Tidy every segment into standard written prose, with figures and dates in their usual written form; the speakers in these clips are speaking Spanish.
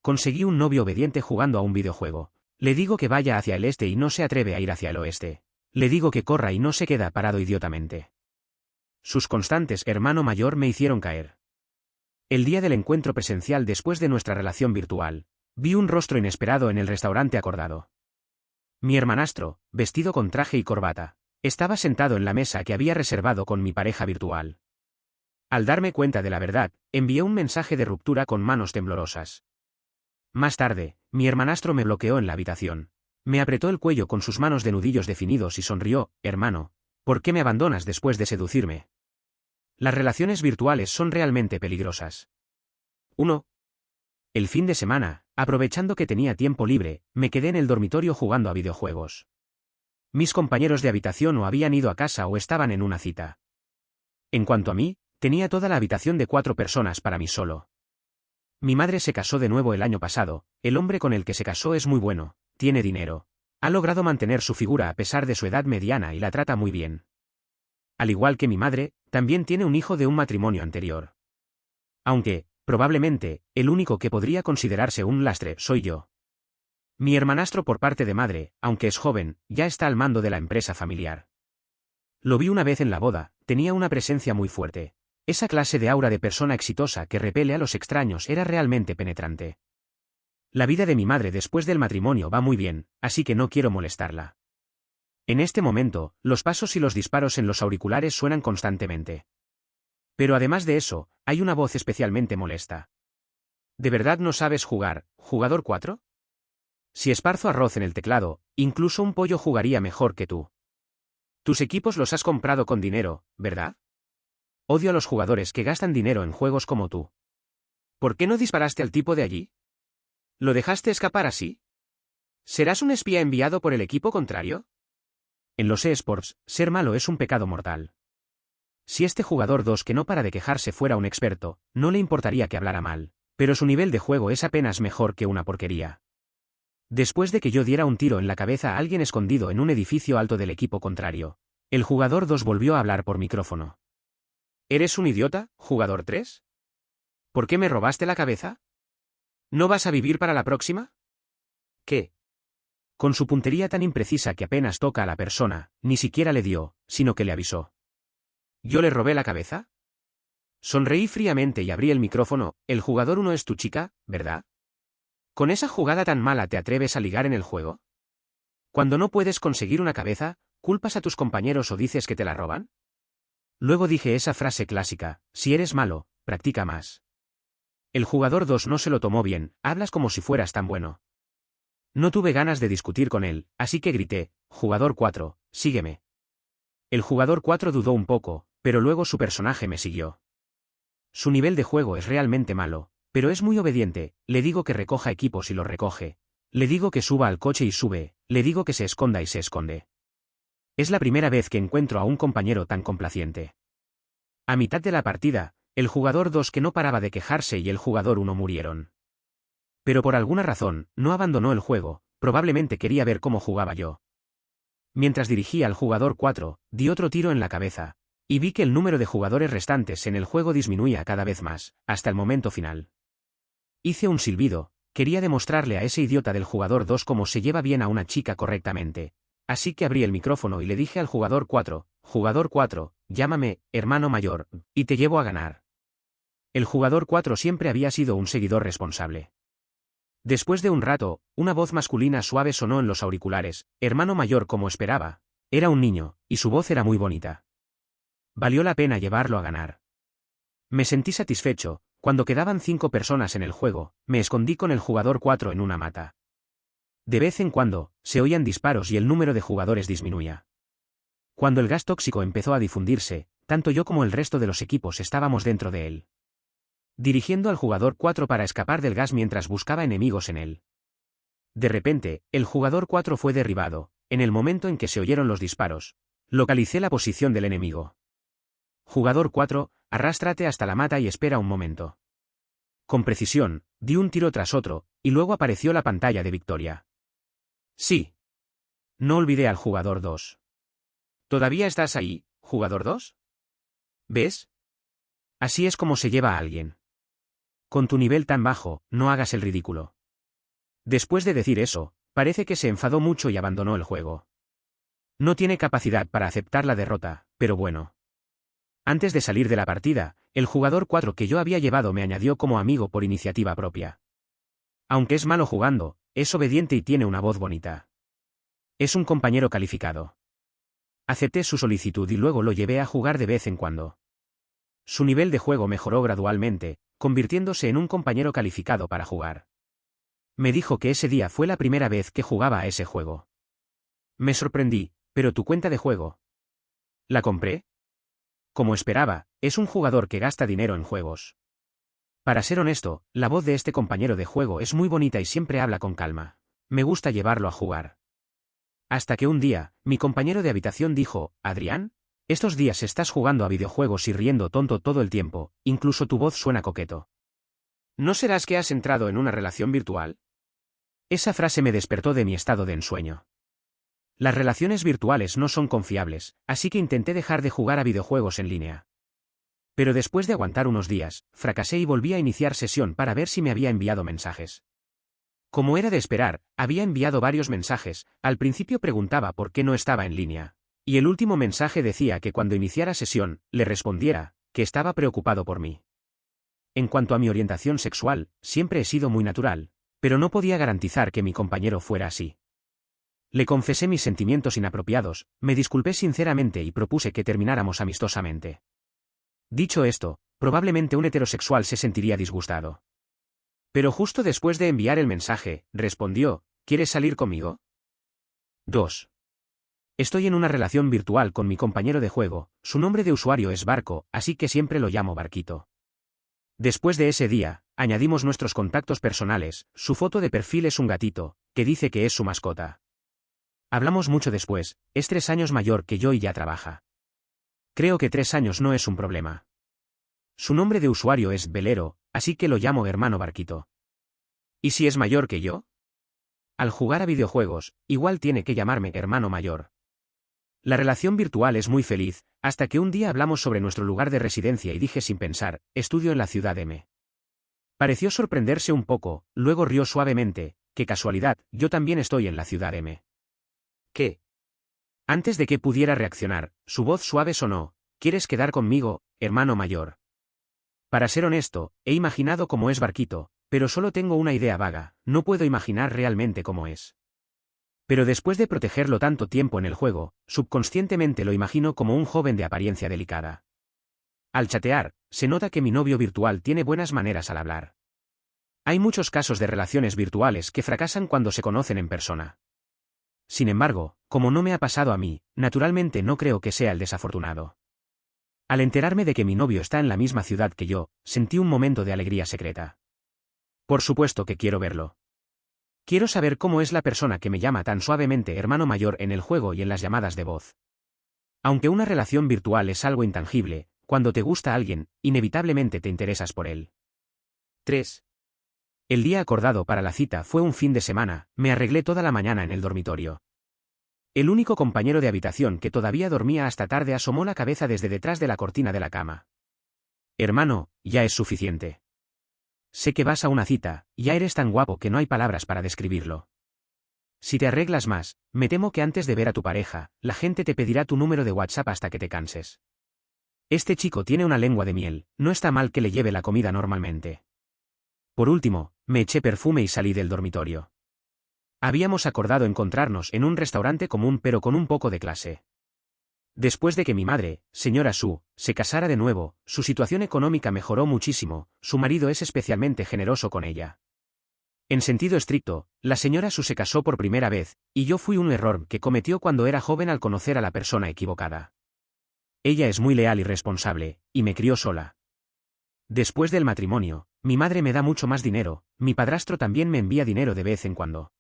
Conseguí un novio obediente jugando a un videojuego. Le digo que vaya hacia el este y no se atreve a ir hacia el oeste. Le digo que corra y no se queda parado idiotamente. Sus constantes hermano mayor me hicieron caer. El día del encuentro presencial después de nuestra relación virtual, vi un rostro inesperado en el restaurante acordado. Mi hermanastro, vestido con traje y corbata, estaba sentado en la mesa que había reservado con mi pareja virtual. Al darme cuenta de la verdad, envié un mensaje de ruptura con manos temblorosas. Más tarde, mi hermanastro me bloqueó en la habitación. Me apretó el cuello con sus manos de nudillos definidos y sonrió: hermano, ¿por qué me abandonas después de seducirme? Las relaciones virtuales son realmente peligrosas. 1. El fin de semana, aprovechando que tenía tiempo libre, me quedé en el dormitorio jugando a videojuegos. Mis compañeros de habitación o habían ido a casa o estaban en una cita. En cuanto a mí, tenía toda la habitación de 4 personas para mí solo. Mi madre se casó de nuevo el año pasado. El hombre con el que se casó es muy bueno, tiene dinero. Ha logrado mantener su figura a pesar de su edad mediana y la trata muy bien. Al igual que mi madre, también tiene un hijo de un matrimonio anterior. Aunque, probablemente, el único que podría considerarse un lastre soy yo. Mi hermanastro por parte de madre, aunque es joven, ya está al mando de la empresa familiar. Lo vi una vez en la boda, tenía una presencia muy fuerte. Esa clase de aura de persona exitosa que repele a los extraños era realmente penetrante. La vida de mi madre después del matrimonio va muy bien, así que no quiero molestarla. En este momento, los pasos y los disparos en los auriculares suenan constantemente. Pero además de eso, hay una voz especialmente molesta. ¿De verdad no sabes jugar, jugador 4? Si esparzo arroz en el teclado, incluso un pollo jugaría mejor que tú. Tus equipos los has comprado con dinero, ¿verdad? Odio a los jugadores que gastan dinero en juegos como tú. ¿Por qué no disparaste al tipo de allí? ¿Lo dejaste escapar así? ¿Serás un espía enviado por el equipo contrario? En los eSports, ser malo es un pecado mortal. Si este jugador 2 que no para de quejarse fuera un experto, no le importaría que hablara mal, pero su nivel de juego es apenas mejor que una porquería. Después de que yo diera un tiro en la cabeza a alguien escondido en un edificio alto del equipo contrario, el jugador 2 volvió a hablar por micrófono. ¿Eres un idiota, jugador 3? ¿Por qué me robaste la cabeza? ¿No vas a vivir para la próxima? ¿Qué? Con su puntería tan imprecisa que apenas toca a la persona, ni siquiera le dio, sino que le avisó. ¿Yo le robé la cabeza? Sonreí fríamente y abrí el micrófono. El jugador 1 es tu chica, ¿verdad? ¿Con esa jugada tan mala te atreves a ligar en el juego? Cuando no puedes conseguir una cabeza, ¿culpas a tus compañeros o dices que te la roban? Luego dije esa frase clásica: si eres malo, practica más. El jugador 2 no se lo tomó bien: hablas como si fueras tan bueno. No tuve ganas de discutir con él, así que grité: jugador 4, sígueme. El jugador 4 dudó un poco, pero luego su personaje me siguió. Su nivel de juego es realmente malo, pero es muy obediente. Le digo que recoja equipos y los recoge. Le digo que suba al coche y sube. Le digo que se esconda y se esconde. Es la primera vez que encuentro a un compañero tan complaciente. A mitad de la partida, el jugador 2 que no paraba de quejarse y el jugador 1 murieron. Pero por alguna razón, no abandonó el juego, probablemente quería ver cómo jugaba yo. Mientras dirigía al jugador 4, di otro tiro en la cabeza, y vi que el número de jugadores restantes en el juego disminuía cada vez más, hasta el momento final. Hice un silbido: quería demostrarle a ese idiota del jugador 2 cómo se lleva bien a una chica correctamente, así que abrí el micrófono y le dije al jugador 4, jugador 4, llámame, hermano mayor, y te llevo a ganar. El jugador 4 siempre había sido un seguidor responsable. Después de un rato, una voz masculina suave sonó en los auriculares: hermano mayor, como esperaba. Era un niño, y su voz era muy bonita. Valió la pena llevarlo a ganar. Me sentí satisfecho. Cuando quedaban 5 personas en el juego, me escondí con el jugador 4 en una mata. De vez en cuando, se oían disparos y el número de jugadores disminuía. Cuando el gas tóxico empezó a difundirse, tanto yo como el resto de los equipos estábamos dentro de él, dirigiendo al jugador 4 para escapar del gas mientras buscaba enemigos en él. De repente, el jugador 4 fue derribado. En el momento en que se oyeron los disparos, localicé la posición del enemigo. Jugador 4, arrástrate hasta la mata y espera un momento. Con precisión, di un tiro tras otro, y luego apareció la pantalla de victoria. Sí. No olvidé al jugador 2. ¿Todavía estás ahí, jugador 2? ¿Ves? Así es como se lleva a alguien. Con tu nivel tan bajo, no hagas el ridículo. Después de decir eso, parece que se enfadó mucho y abandonó el juego. No tiene capacidad para aceptar la derrota, pero bueno. Antes de salir de la partida, el jugador 4 que yo había llevado me añadió como amigo por iniciativa propia. Aunque es malo jugando, es obediente y tiene una voz bonita. Es un compañero calificado. Acepté su solicitud y luego lo llevé a jugar de vez en cuando. Su nivel de juego mejoró gradualmente, convirtiéndose en un compañero calificado para jugar. Me dijo que ese día fue la primera vez que jugaba a ese juego. Me sorprendí, pero tu cuenta de juego. ¿La compré? Como esperaba, es un jugador que gasta dinero en juegos. Para ser honesto, la voz de este compañero de juego es muy bonita y siempre habla con calma. Me gusta llevarlo a jugar. Hasta que un día, mi compañero de habitación dijo, «Adrián, estos días estás jugando a videojuegos y riendo tonto todo el tiempo, incluso tu voz suena coqueto. ¿No serás que has entrado en una relación virtual?» Esa frase me despertó de mi estado de ensueño. Las relaciones virtuales no son confiables, así que intenté dejar de jugar a videojuegos en línea. Pero después de aguantar unos días, fracasé y volví a iniciar sesión para ver si me había enviado mensajes. Como era de esperar, había enviado varios mensajes. Al principio preguntaba por qué no estaba en línea. Y el último mensaje decía que cuando iniciara sesión, le respondiera, que estaba preocupado por mí. En cuanto a mi orientación sexual, siempre he sido muy natural, pero no podía garantizar que mi compañero fuera así. Le confesé mis sentimientos inapropiados, me disculpé sinceramente y propuse que termináramos amistosamente. Dicho esto, probablemente un heterosexual se sentiría disgustado. Pero justo después de enviar el mensaje, respondió, ¿quieres salir conmigo? 2. Estoy en una relación virtual con mi compañero de juego, su nombre de usuario es Barco, así que siempre lo llamo Barquito. Después de ese día, añadimos nuestros contactos personales, su foto de perfil es un gatito, que dice que es su mascota. Hablamos mucho después, es 3 años mayor que yo y ya trabaja. Creo que 3 años no es un problema. Su nombre de usuario es Velero, así que lo llamo hermano Barquito. ¿Y si es mayor que yo? Al jugar a videojuegos, igual tiene que llamarme hermano mayor. La relación virtual es muy feliz, hasta que un día hablamos sobre nuestro lugar de residencia y dije sin pensar, estudio en la ciudad M. Pareció sorprenderse un poco, luego rió suavemente, qué casualidad, yo también estoy en la ciudad M. ¿Qué? Antes de que pudiera reaccionar, su voz suave sonó, ¿quieres quedar conmigo, hermano mayor? Para ser honesto, he imaginado cómo es Barquito, pero solo tengo una idea vaga, no puedo imaginar realmente cómo es. Pero después de protegerlo tanto tiempo en el juego, subconscientemente lo imagino como un joven de apariencia delicada. Al chatear, se nota que mi novio virtual tiene buenas maneras al hablar. Hay muchos casos de relaciones virtuales que fracasan cuando se conocen en persona. Sin embargo, como no me ha pasado a mí, naturalmente no creo que sea el desafortunado. Al enterarme de que mi novio está en la misma ciudad que yo, sentí un momento de alegría secreta. Por supuesto que quiero verlo. Quiero saber cómo es la persona que me llama tan suavemente hermano mayor en el juego y en las llamadas de voz. Aunque una relación virtual es algo intangible, cuando te gusta alguien, inevitablemente te interesas por él. 3. El día acordado para la cita fue un fin de semana, me arreglé toda la mañana en el dormitorio. El único compañero de habitación que todavía dormía hasta tarde asomó la cabeza desde detrás de la cortina de la cama. Hermano, ya es suficiente. Sé que vas a una cita, ya eres tan guapo que no hay palabras para describirlo. Si te arreglas más, me temo que antes de ver a tu pareja, la gente te pedirá tu número de WhatsApp hasta que te canses. Este chico tiene una lengua de miel, no está mal que le lleve la comida normalmente. Por último, me eché perfume y salí del dormitorio. Habíamos acordado encontrarnos en un restaurante común pero con un poco de clase. Después de que mi madre, señora Su, se casara de nuevo, su situación económica mejoró muchísimo, su marido es especialmente generoso con ella. En sentido estricto, la señora Su se casó por primera vez, y yo fui un error que cometió cuando era joven al conocer a la persona equivocada. Ella es muy leal y responsable, y me crió sola. Después del matrimonio, mi madre me da mucho más dinero, mi padrastro también me envía dinero de vez en cuando.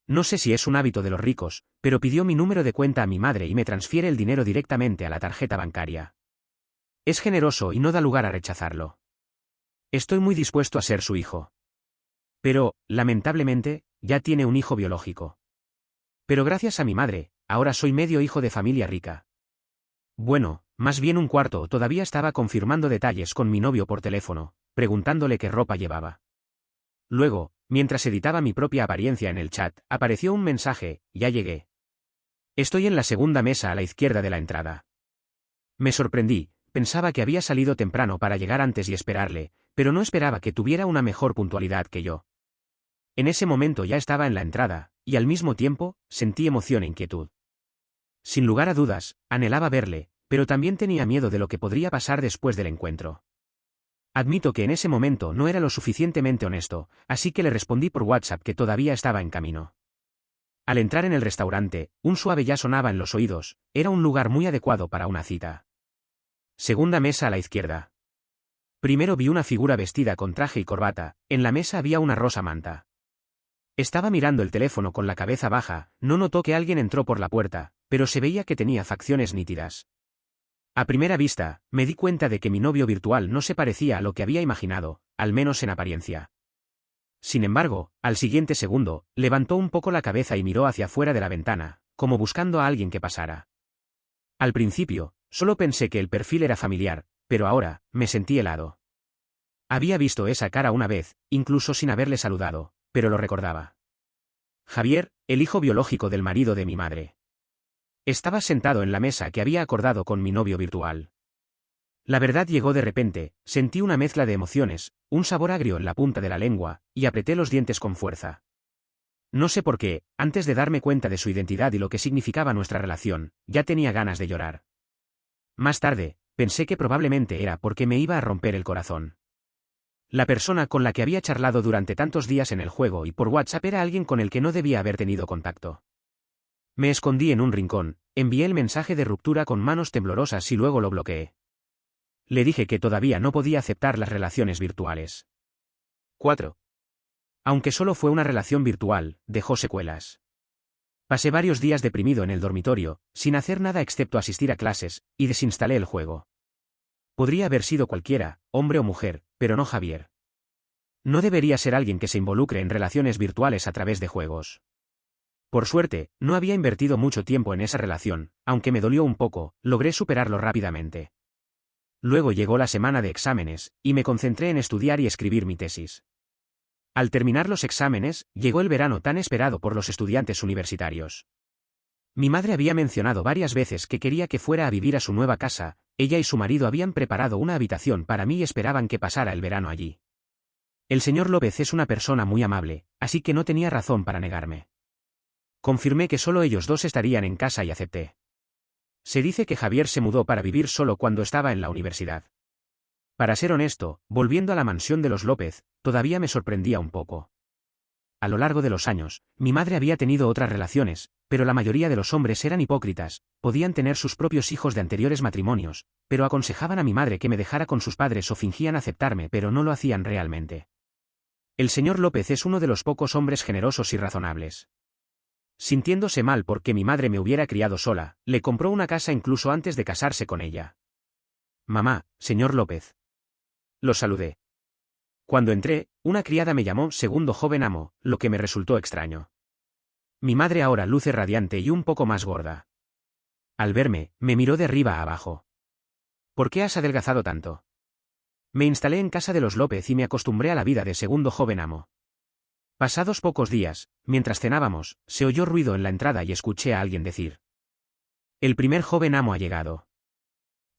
No sé si es un hábito de los ricos, pero pidió mi número de cuenta a mi madre y me transfiere el dinero directamente a la tarjeta bancaria. Es generoso y no da lugar a rechazarlo. Estoy muy dispuesto a ser su hijo. Pero, lamentablemente, ya tiene un hijo biológico. Pero gracias a mi madre, ahora soy medio hijo de familia rica. Bueno, más bien un cuarto, todavía estaba confirmando detalles con mi novio por teléfono, preguntándole qué ropa llevaba. Luego, mientras editaba mi propia apariencia en el chat, apareció un mensaje: ya llegué. Estoy en la segunda mesa a la izquierda de la entrada. Me sorprendí, pensaba que había salido temprano para llegar antes y esperarle, pero no esperaba que tuviera una mejor puntualidad que yo. En ese momento ya estaba en la entrada, y al mismo tiempo, sentí emoción e inquietud. Sin lugar a dudas, anhelaba verle, pero también tenía miedo de lo que podría pasar después del encuentro. Admito que en ese momento no era lo suficientemente honesto, así que le respondí por WhatsApp que todavía estaba en camino. Al entrar en el restaurante, un suave ya sonaba en los oídos: era un lugar muy adecuado para una cita. Segunda mesa a la izquierda. Primero vi una figura vestida con traje y corbata, en la mesa había una rosa manta. Estaba mirando el teléfono con la cabeza baja, no notó que alguien entró por la puerta, pero se veía que tenía facciones nítidas. A primera vista, me di cuenta de que mi novio virtual no se parecía a lo que había imaginado, al menos en apariencia. Sin embargo, al siguiente segundo, levantó un poco la cabeza y miró hacia afuera de la ventana, como buscando a alguien que pasara. Al principio, solo pensé que el perfil era familiar, pero ahora, me sentí helado. Había visto esa cara una vez, incluso sin haberle saludado, pero lo recordaba. Javier, el hijo biológico del marido de mi madre. Estaba sentado en la mesa que había acordado con mi novio virtual. La verdad llegó de repente, sentí una mezcla de emociones, un sabor agrio en la punta de la lengua, y apreté los dientes con fuerza. No sé por qué, antes de darme cuenta de su identidad y lo que significaba nuestra relación, ya tenía ganas de llorar. Más tarde, pensé que probablemente era porque me iba a romper el corazón. La persona con la que había charlado durante tantos días en el juego y por WhatsApp era alguien con el que no debía haber tenido contacto. Me escondí en un rincón, envié el mensaje de ruptura con manos temblorosas y luego lo bloqueé. Le dije que todavía no podía aceptar las relaciones virtuales. 4. Aunque solo fue una relación virtual, dejó secuelas. Pasé varios días deprimido en el dormitorio, sin hacer nada excepto asistir a clases, y desinstalé el juego. Podría haber sido cualquiera, hombre o mujer, pero no Javier. No debería ser alguien que se involucre en relaciones virtuales a través de juegos. Por suerte, no había invertido mucho tiempo en esa relación, aunque me dolió un poco, logré superarlo rápidamente. Luego llegó la semana de exámenes, y me concentré en estudiar y escribir mi tesis. Al terminar los exámenes, llegó el verano tan esperado por los estudiantes universitarios. Mi madre había mencionado varias veces que quería que fuera a vivir a su nueva casa, ella y su marido habían preparado una habitación para mí y esperaban que pasara el verano allí. El señor López es una persona muy amable, así que no tenía razón para negarme. Confirmé que solo ellos dos estarían en casa y acepté. Se dice que Javier se mudó para vivir solo cuando estaba en la universidad. Para ser honesto, volviendo a la mansión de los López, todavía me sorprendía un poco. A lo largo de los años, mi madre había tenido otras relaciones, pero la mayoría de los hombres eran hipócritas, podían tener sus propios hijos de anteriores matrimonios, pero aconsejaban a mi madre que me dejara con sus padres o fingían aceptarme, pero no lo hacían realmente. El señor López es uno de los pocos hombres generosos y razonables. Sintiéndose mal porque mi madre me hubiera criado sola, le compró una casa incluso antes de casarse con ella. Mamá, señor López. Lo saludé. Cuando entré, una criada me llamó segundo joven amo, lo que me resultó extraño. Mi madre ahora luce radiante y un poco más gorda. Al verme, me miró de arriba a abajo. ¿Por qué has adelgazado tanto? Me instalé en casa de los López y me acostumbré a la vida de segundo joven amo. Pasados pocos días, mientras cenábamos, se oyó ruido en la entrada y escuché a alguien decir: el primer joven amo ha llegado.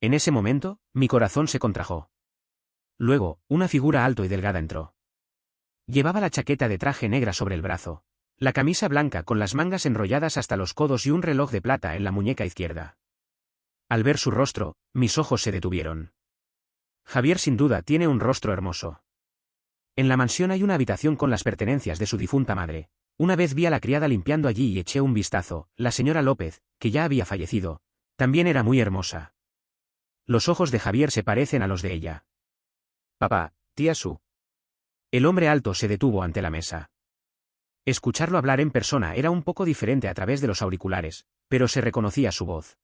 En ese momento, mi corazón se contrajo. Luego, una figura alto y delgada entró. Llevaba la chaqueta de traje negra sobre el brazo, la camisa blanca con las mangas enrolladas hasta los codos y un reloj de plata en la muñeca izquierda. Al ver su rostro, mis ojos se detuvieron. Javier sin duda tiene un rostro hermoso. En la mansión hay una habitación con las pertenencias de su difunta madre. Una vez vi a la criada limpiando allí y eché un vistazo. La señora López, que ya había fallecido, también era muy hermosa. Los ojos de Javier se parecen a los de ella. Papá, tía Su. El hombre alto se detuvo ante la mesa. Escucharlo hablar en persona era un poco diferente a través de los auriculares, pero se reconocía su voz.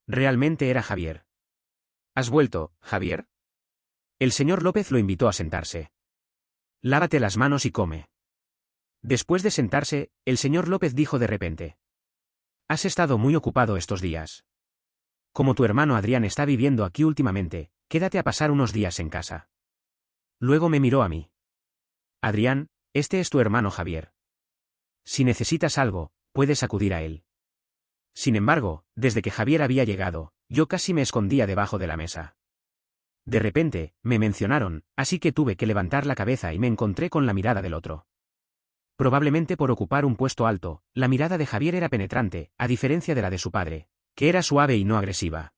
Realmente era Javier. ¿Has vuelto, Javier? El señor López lo invitó a sentarse. Lávate las manos y come. Después de sentarse, el señor López dijo de repente: has estado muy ocupado estos días. Como tu hermano Adrián está viviendo aquí últimamente, quédate a pasar unos días en casa. Luego me miró a mí. Adrián, este es tu hermano Javier. Si necesitas algo, puedes acudir a él. Sin embargo, desde que Javier había llegado, yo casi me escondía debajo de la mesa. De repente, me mencionaron, así que tuve que levantar la cabeza y me encontré con la mirada del otro. Probablemente por ocupar un puesto alto, la mirada de Javier era penetrante, a diferencia de la de su padre, que era suave y no agresiva.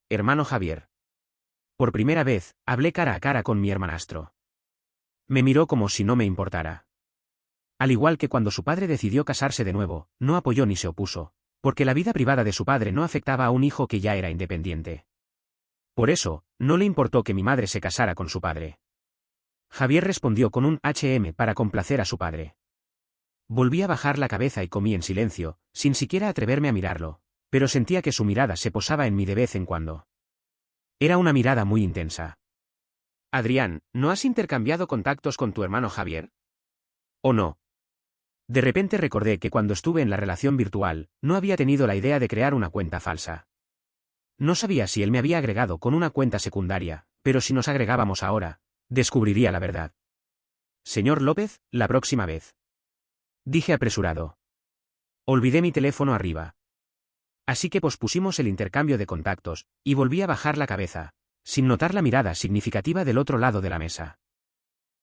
Hermano Javier. Por primera vez, hablé cara a cara con mi hermanastro. Me miró como si no me importara. Al igual que cuando su padre decidió casarse de nuevo, no apoyó ni se opuso, porque la vida privada de su padre no afectaba a un hijo que ya era independiente. Por eso, no le importó que mi madre se casara con su padre. Javier respondió con un para complacer a su padre. Volví a bajar la cabeza y comí en silencio, sin siquiera atreverme a mirarlo, pero sentía que su mirada se posaba en mí de vez en cuando. Era una mirada muy intensa. Adrián, ¿no has intercambiado contactos con tu hermano Javier? ¿O no? De repente recordé que cuando estuve en la relación virtual, no había tenido la idea de crear una cuenta falsa. No sabía si él me había agregado con una cuenta secundaria, pero si nos agregábamos ahora, descubriría la verdad. Señor López, la próxima vez. Dije apresurado. Olvidé mi teléfono arriba. Así que pospusimos el intercambio de contactos, y volví a bajar la cabeza, sin notar la mirada significativa del otro lado de la mesa.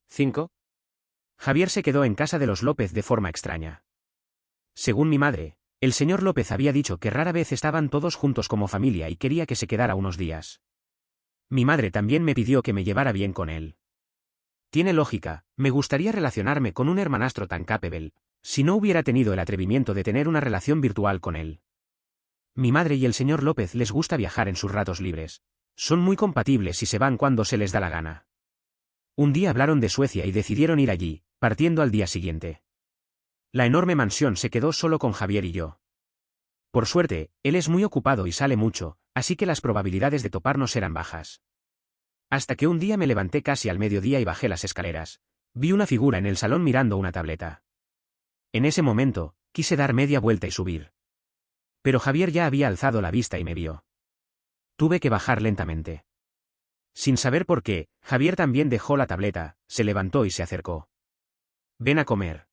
5. Javier se quedó en casa de los López de forma extraña. Según mi madre, el señor López había dicho que rara vez estaban todos juntos como familia y quería que se quedara unos días. Mi madre también me pidió que me llevara bien con él. Tiene lógica, me gustaría relacionarme con un hermanastro tan capable, si no hubiera tenido el atrevimiento de tener una relación virtual con él. Mi madre y el señor López les gusta viajar en sus ratos libres. Son muy compatibles y se van cuando se les da la gana. Un día hablaron de Suecia y decidieron ir allí, partiendo al día siguiente. La enorme mansión se quedó solo con Javier y yo. Por suerte, él es muy ocupado y sale mucho, así que las probabilidades de toparnos eran bajas. Hasta que un día me levanté casi al mediodía y bajé las escaleras. Vi una figura en el salón mirando una tableta. En ese momento, quise dar media vuelta y subir. Pero Javier ya había alzado la vista y me vio. Tuve que bajar lentamente. Sin saber por qué, Javier también dejó la tableta, se levantó y se acercó. «Ven a comer»,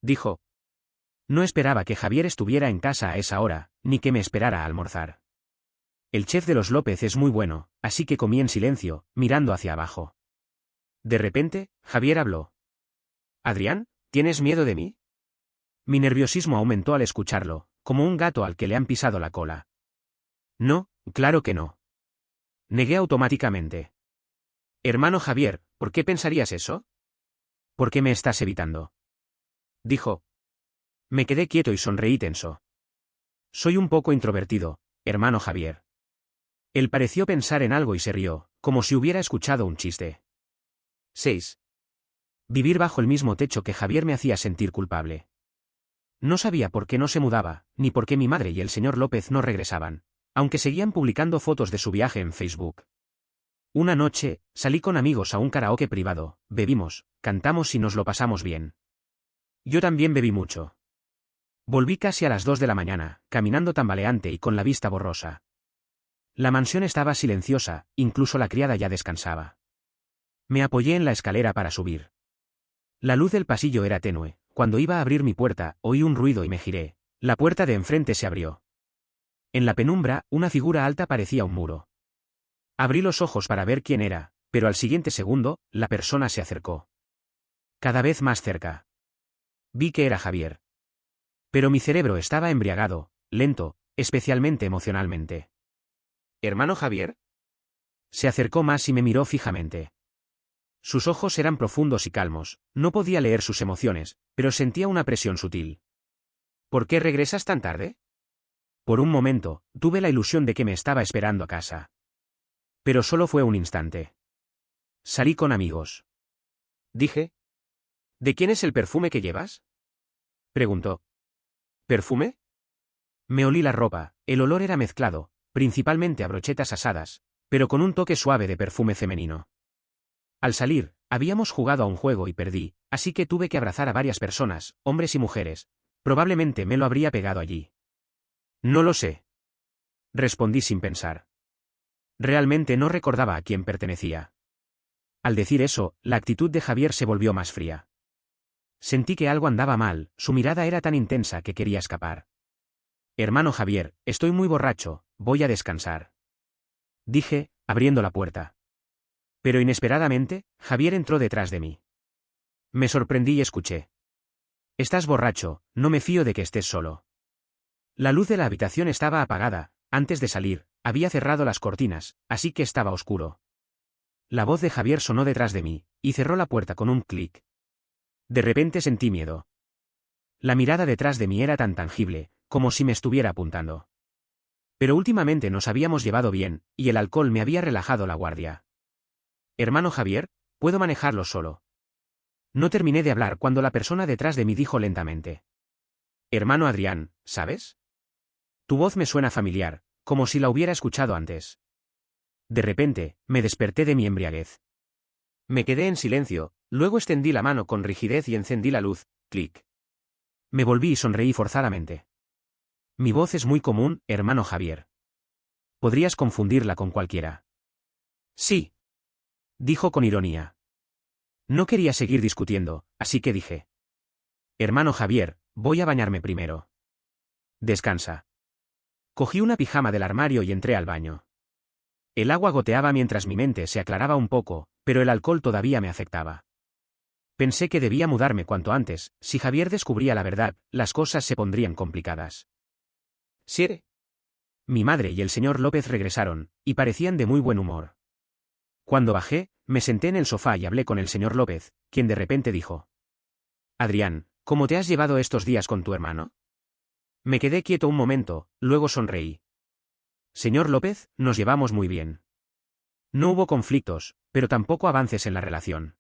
dijo. No esperaba que Javier estuviera en casa a esa hora, ni que me esperara a almorzar. El chef de los López es muy bueno, así que comí en silencio, mirando hacia abajo. De repente, Javier habló. «Adrián, ¿tienes miedo de mí?» Mi nerviosismo aumentó al escucharlo, como un gato al que le han pisado la cola. «No, claro que no». Negué automáticamente. «Hermano Javier, ¿por qué pensarías eso?» «¿Por qué me estás evitando?», dijo. Me quedé quieto y sonreí tenso. «Soy un poco introvertido, hermano Javier». Él pareció pensar en algo y se rió, como si hubiera escuchado un chiste. 6. Vivir bajo el mismo techo que Javier me hacía sentir culpable. No sabía por qué no se mudaba, ni por qué mi madre y el señor López no regresaban, aunque seguían publicando fotos de su viaje en Facebook. Una noche, salí con amigos a un karaoke privado, bebimos, cantamos y nos lo pasamos bien. Yo también bebí mucho. Volví casi a las 2 de la mañana, caminando tambaleante y con la vista borrosa. La mansión estaba silenciosa, incluso la criada ya descansaba. Me apoyé en la escalera para subir. La luz del pasillo era tenue. Cuando iba a abrir mi puerta, oí un ruido y me giré. La puerta de enfrente se abrió. En la penumbra, una figura alta parecía un muro. Abrí los ojos para ver quién era, pero al siguiente segundo, la persona se acercó. Cada vez más cerca. Vi que era Javier. Pero mi cerebro estaba embriagado, lento, especialmente emocionalmente. «¿Hermano Javier?» Se acercó más y me miró fijamente. Sus ojos eran profundos y calmos, no podía leer sus emociones, pero sentía una presión sutil. «¿Por qué regresas tan tarde?» Por un momento, tuve la ilusión de que me estaba esperando a casa. Pero solo fue un instante. «Salí con amigos», dije. «¿De quién es el perfume que llevas?», preguntó. «¿Perfume?». Me olí la ropa, el olor era mezclado, principalmente a brochetas asadas, pero con un toque suave de perfume femenino. Al salir, habíamos jugado a un juego y perdí, así que tuve que abrazar a varias personas, hombres y mujeres. Probablemente me lo habría pegado allí. «No lo sé», respondí sin pensar. Realmente no recordaba a quién pertenecía. Al decir eso, la actitud de Javier se volvió más fría. Sentí que algo andaba mal, su mirada era tan intensa que quería escapar. Hermano Javier, estoy muy borracho, voy a descansar. Dije, abriendo la puerta. Pero inesperadamente, Javier entró detrás de mí. Me sorprendí y escuché. Estás borracho, no me fío de que estés solo. La luz de la habitación estaba apagada, antes de salir, había cerrado las cortinas, así que estaba oscuro. La voz de Javier sonó detrás de mí, y cerró la puerta con un clic. De repente sentí miedo. La mirada detrás de mí era tan tangible, como si me estuviera apuntando. Pero últimamente nos habíamos llevado bien, y el alcohol me había relajado la guardia. Hermano Javier, puedo manejarlo solo. No terminé de hablar cuando la persona detrás de mí dijo lentamente. Hermano Adrián, ¿sabes? Tu voz me suena familiar, como si la hubiera escuchado antes. De repente, me desperté de mi embriaguez. Me quedé en silencio, luego extendí la mano con rigidez y encendí la luz, clic. Me volví y sonreí forzadamente. Mi voz es muy común, hermano Javier. Podrías confundirla con cualquiera. Sí. Dijo con ironía. No quería seguir discutiendo, así que dije. Hermano Javier, voy a bañarme primero. Descansa. Cogí una pijama del armario y entré al baño. El agua goteaba mientras mi mente se aclaraba un poco, pero el alcohol todavía me afectaba. Pensé que debía mudarme cuanto antes, si Javier descubría la verdad, las cosas se pondrían complicadas. ¿Siere? Mi madre y el señor López regresaron, y parecían de muy buen humor. Cuando bajé, me senté en el sofá y hablé con el señor López, quien de repente dijo. Adrián, ¿cómo te has llevado estos días con tu hermano? Me quedé quieto un momento, luego sonreí. Señor López, nos llevamos muy bien. No hubo conflictos, pero tampoco avances en la relación.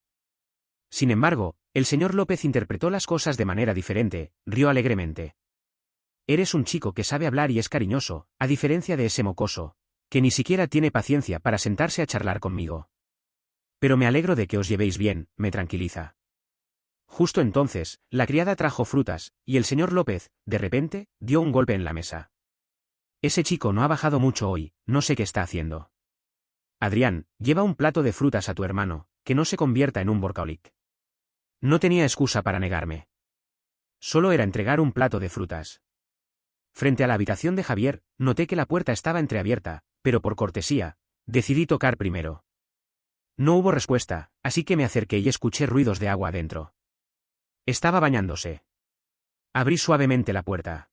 Sin embargo, el señor López interpretó las cosas de manera diferente, rió alegremente. Eres un chico que sabe hablar y es cariñoso, a diferencia de ese mocoso, que ni siquiera tiene paciencia para sentarse a charlar conmigo. Pero me alegro de que os llevéis bien, me tranquiliza. Justo entonces, la criada trajo frutas, y el señor López, de repente, dio un golpe en la mesa. Ese chico no ha bajado mucho hoy, no sé qué está haciendo. Adrián, lleva un plato de frutas a tu hermano, que no se convierta en un workaholic. No tenía excusa para negarme. Solo era entregar un plato de frutas. Frente a la habitación de Javier, noté que la puerta estaba entreabierta, pero por cortesía, decidí tocar primero. No hubo respuesta, así que me acerqué y escuché ruidos de agua adentro. Estaba bañándose. Abrí suavemente la puerta.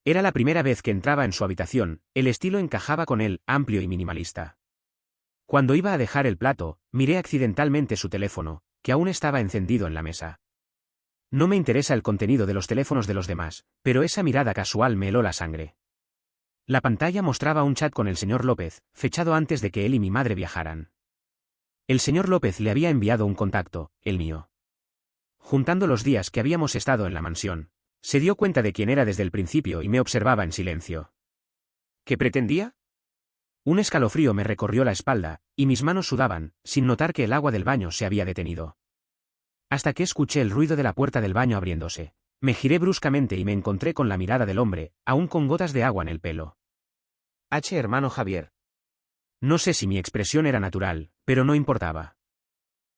Era la primera vez que entraba en su habitación, el estilo encajaba con él, amplio y minimalista. Cuando iba a dejar el plato, miré accidentalmente su teléfono, que aún estaba encendido en la mesa. No me interesa el contenido de los teléfonos de los demás, pero esa mirada casual me heló la sangre. La pantalla mostraba un chat con el señor López, fechado antes de que él y mi madre viajaran. El señor López le había enviado un contacto, el mío. Juntando los días que habíamos estado en la mansión, se dio cuenta de quién era desde el principio y me observaba en silencio. ¿Qué pretendía? Un escalofrío me recorrió la espalda, y mis manos sudaban, sin notar que el agua del baño se había detenido. Hasta que escuché el ruido de la puerta del baño abriéndose. Me giré bruscamente y me encontré con la mirada del hombre, aún con gotas de agua en el pelo. Hermano Javier. No sé si mi expresión era natural, pero no importaba.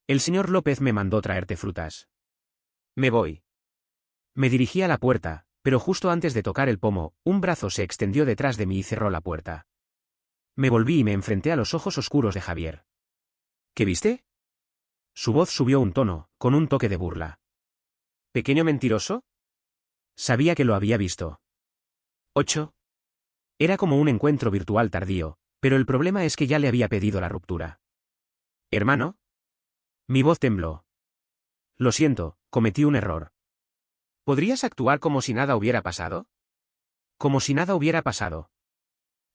El señor López me mandó traerte frutas. Me voy. Me dirigí a la puerta, pero justo antes de tocar el pomo, un brazo se extendió detrás de mí y cerró la puerta. Me volví y me enfrenté a los ojos oscuros de Javier. ¿Qué viste? Su voz subió un tono, con un toque de burla. ¿Pequeño mentiroso? Sabía que lo había visto. 8. Era como un encuentro virtual tardío, pero el problema es que ya le había pedido la ruptura. ¿Hermano? Mi voz tembló. Lo siento, cometí un error. ¿Podrías actuar como si nada hubiera pasado? Como si nada hubiera pasado.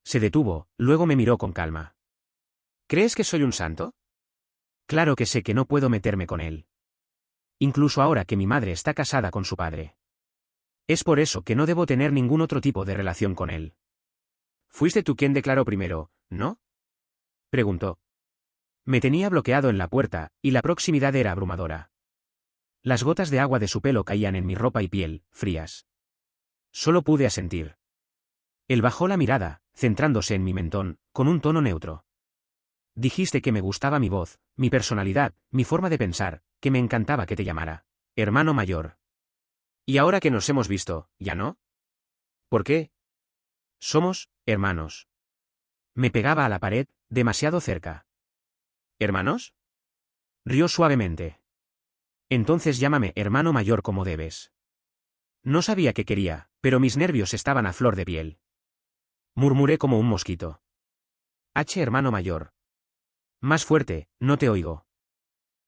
Se detuvo, luego me miró con calma. ¿Crees que soy un santo? Claro que sé que no puedo meterme con él. Incluso ahora que mi madre está casada con su padre. Es por eso que no debo tener ningún otro tipo de relación con él. Fuiste tú quien declaró primero, ¿no? Preguntó. Me tenía bloqueado en la puerta, y la proximidad era abrumadora. Las gotas de agua de su pelo caían en mi ropa y piel, frías. Solo pude asentir. Él bajó la mirada, centrándose en mi mentón, con un tono neutro. Dijiste que me gustaba mi voz, mi personalidad, mi forma de pensar, que me encantaba que te llamara hermano mayor. Y ahora que nos hemos visto, ¿ya no? ¿Por qué? Somos hermanos. Me pegaba a la pared, demasiado cerca. ¿Hermanos? Rió suavemente. Entonces llámame hermano mayor como debes. No sabía qué quería, pero mis nervios estaban a flor de piel. Murmuré como un mosquito. Hermano mayor. Más fuerte, no te oigo.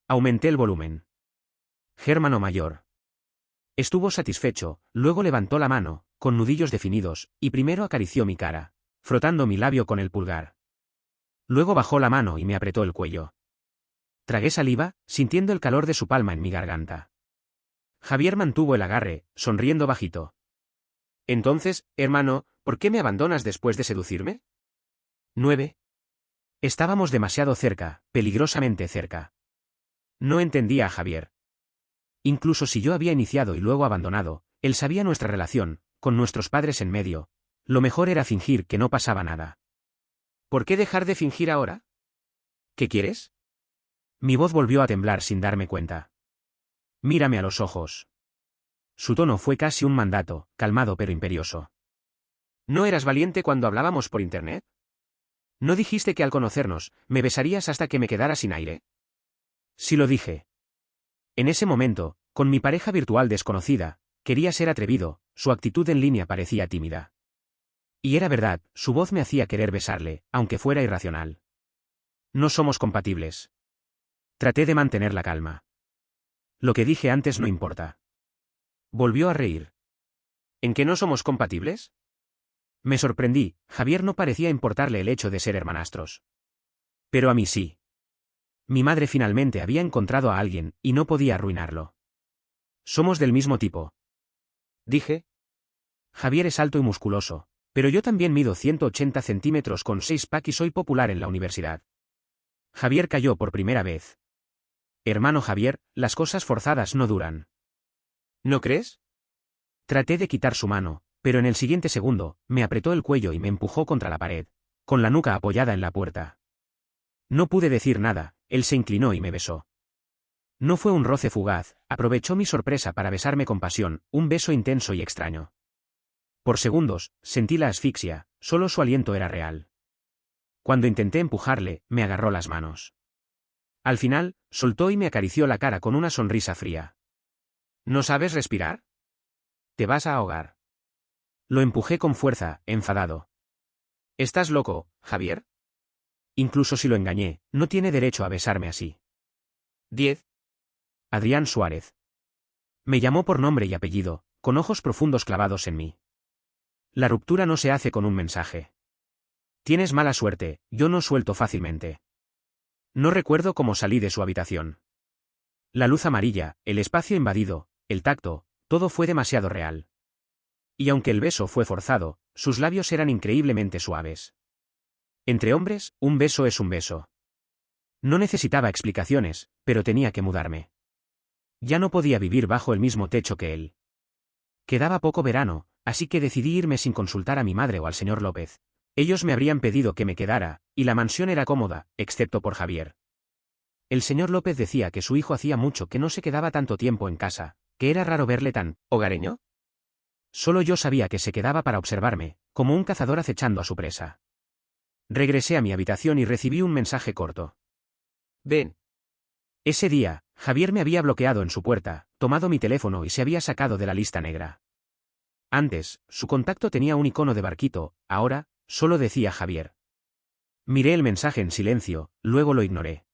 Aumenté el volumen. Hermano mayor. Estuvo satisfecho, luego levantó la mano, con nudillos definidos, y primero acarició mi cara, frotando mi labio con el pulgar. Luego bajó la mano y me apretó el cuello. Tragué saliva, sintiendo el calor de su palma en mi garganta. Javier mantuvo el agarre, sonriendo bajito. Entonces, hermano, ¿por qué me abandonas después de seducirme? 9. Estábamos demasiado cerca, peligrosamente cerca. No entendía a Javier. Incluso si yo había iniciado y luego abandonado, él sabía nuestra relación, con nuestros padres en medio. Lo mejor era fingir que no pasaba nada. ¿Por qué dejar de fingir ahora? ¿Qué quieres? Mi voz volvió a temblar sin darme cuenta. Mírame a los ojos. Su tono fue casi un mandato, calmado pero imperioso. ¿No eras valiente cuando hablábamos por internet? ¿No dijiste que al conocernos, me besarías hasta que me quedara sin aire? Sí lo dije. En ese momento, con mi pareja virtual desconocida, quería ser atrevido, su actitud en línea parecía tímida. Y era verdad, su voz me hacía querer besarle, aunque fuera irracional. No somos compatibles. Traté de mantener la calma. Lo que dije antes no importa. Volvió a reír. ¿En qué no somos compatibles? Me sorprendí, Javier no parecía importarle el hecho de ser hermanastros. Pero a mí sí. Mi madre finalmente había encontrado a alguien, y no podía arruinarlo. Somos del mismo tipo. Dije. Javier es alto y musculoso, pero yo también mido 180 centímetros con 6-pack y soy popular en la universidad. Javier cayó por primera vez. Hermano Javier, las cosas forzadas no duran. ¿No crees? Traté de quitar su mano, pero en el siguiente segundo, me apretó el cuello y me empujó contra la pared, con la nuca apoyada en la puerta. No pude decir nada, él se inclinó y me besó. No fue un roce fugaz, aprovechó mi sorpresa para besarme con pasión, un beso intenso y extraño. Por segundos, sentí la asfixia, solo su aliento era real. Cuando intenté empujarle, me agarró las manos. Al final, soltó y me acarició la cara con una sonrisa fría. ¿No sabes respirar? Te vas a ahogar. Lo empujé con fuerza, enfadado. ¿Estás loco, Javier? Incluso si lo engañé, no tiene derecho a besarme así. 10. Adrián Suárez. Me llamó por nombre y apellido, con ojos profundos clavados en mí. La ruptura no se hace con un mensaje. Tienes mala suerte, yo no suelto fácilmente. No recuerdo cómo salí de su habitación. La luz amarilla, el espacio invadido, el tacto, todo fue demasiado real. Y aunque el beso fue forzado, sus labios eran increíblemente suaves. Entre hombres, un beso es un beso. No necesitaba explicaciones, pero tenía que mudarme. Ya no podía vivir bajo el mismo techo que él. Quedaba poco verano, así que decidí irme sin consultar a mi madre o al señor López. Ellos me habrían pedido que me quedara, y la mansión era cómoda, excepto por Javier. El señor López decía que su hijo hacía mucho que no se quedaba tanto tiempo en casa, que era raro verle tan hogareño. Solo yo sabía que se quedaba para observarme, como un cazador acechando a su presa. Regresé a mi habitación y recibí un mensaje corto. Ven. Ese día, Javier me había bloqueado en su puerta, tomado mi teléfono y se había sacado de la lista negra. Antes, su contacto tenía un icono de barquito, ahora, solo decía Javier. Miré el mensaje en silencio, luego lo ignoré.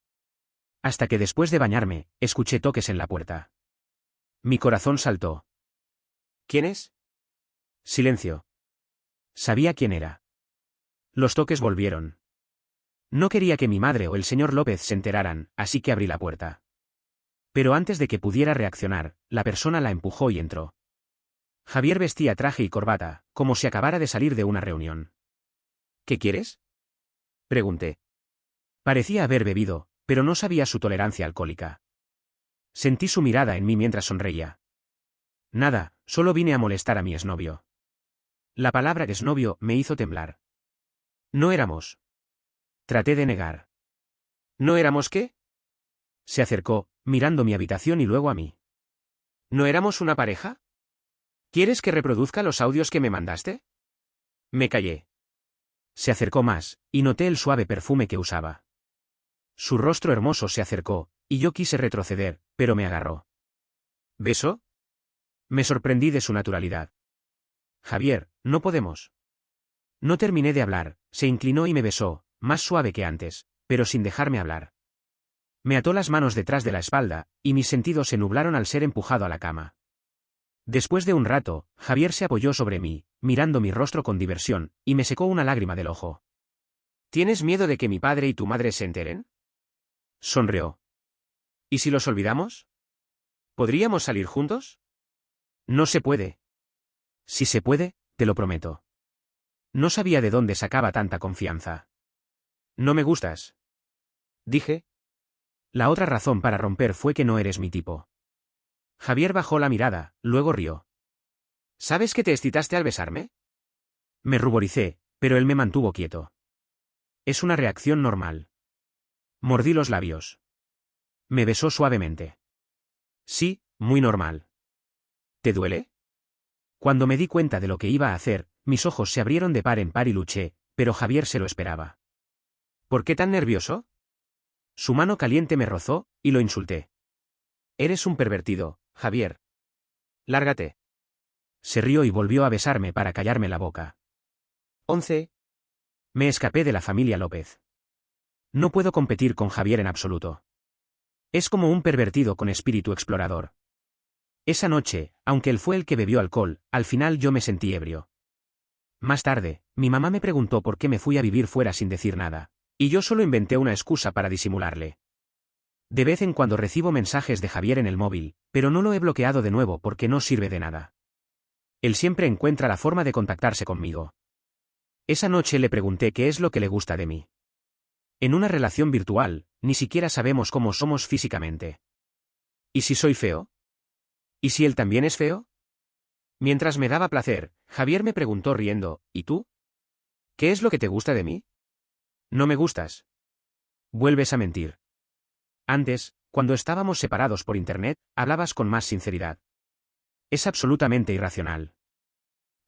Hasta que después de bañarme, escuché toques en la puerta. Mi corazón saltó. ¿Quién es? Silencio. Sabía quién era. Los toques volvieron. No quería que mi madre o el señor López se enteraran, así que abrí la puerta. Pero antes de que pudiera reaccionar, la persona la empujó y entró. Javier vestía traje y corbata, como si acabara de salir de una reunión. ¿Qué quieres? Pregunté. Parecía haber bebido, pero no sabía su tolerancia alcohólica. Sentí su mirada en mí mientras sonreía. Nada, solo vine a molestar a mi exnovio. La palabra exnovio me hizo temblar. No éramos. Traté de negar. ¿No éramos qué? Se acercó, mirando mi habitación y luego a mí. ¿No éramos una pareja? ¿Quieres que reproduzca los audios que me mandaste? Me callé. Se acercó más, y noté el suave perfume que usaba. Su rostro hermoso se acercó, y yo quise retroceder, pero me agarró. ¿Beso? Me sorprendí de su naturalidad. Javier, no podemos. No terminé de hablar, se inclinó y me besó, más suave que antes, pero sin dejarme hablar. Me ató las manos detrás de la espalda, y mis sentidos se nublaron al ser empujado a la cama. Después de un rato, Javier se apoyó sobre mí, mirando mi rostro con diversión, y me secó una lágrima del ojo. ¿Tienes miedo de que mi padre y tu madre se enteren? Sonrió. ¿Y si los olvidamos? ¿Podríamos salir juntos? No se puede. Si se puede, te lo prometo. No sabía de dónde sacaba tanta confianza. No me gustas. Dije. La otra razón para romper fue que no eres mi tipo. Javier bajó la mirada, luego rió. ¿Sabes que te excitaste al besarme? Me ruboricé, pero él me mantuvo quieto. Es una reacción normal. Mordí los labios. Me besó suavemente. Sí, muy normal. ¿Te duele? Cuando me di cuenta de lo que iba a hacer, mis ojos se abrieron de par en par y luché, pero Javier se lo esperaba. ¿Por qué tan nervioso? Su mano caliente me rozó, y lo insulté. Eres un pervertido, Javier. Lárgate. Se rió y volvió a besarme para callarme la boca. 11. Me escapé de la familia López. No puedo competir con Javier en absoluto. Es como un pervertido con espíritu explorador. Esa noche, aunque él fue el que bebió alcohol, al final yo me sentí ebrio. Más tarde, mi mamá me preguntó por qué me fui a vivir fuera sin decir nada, y yo solo inventé una excusa para disimularle. De vez en cuando recibo mensajes de Javier en el móvil, pero no lo he bloqueado de nuevo porque no sirve de nada. Él siempre encuentra la forma de contactarse conmigo. Esa noche le pregunté qué es lo que le gusta de mí. En una relación virtual, ni siquiera sabemos cómo somos físicamente. ¿Y si soy feo? ¿Y si él también es feo? Mientras me daba placer, Javier me preguntó riendo, ¿y tú? ¿Qué es lo que te gusta de mí? No me gustas. Vuelves a mentir. Antes, cuando estábamos separados por internet, hablabas con más sinceridad. Es absolutamente irracional.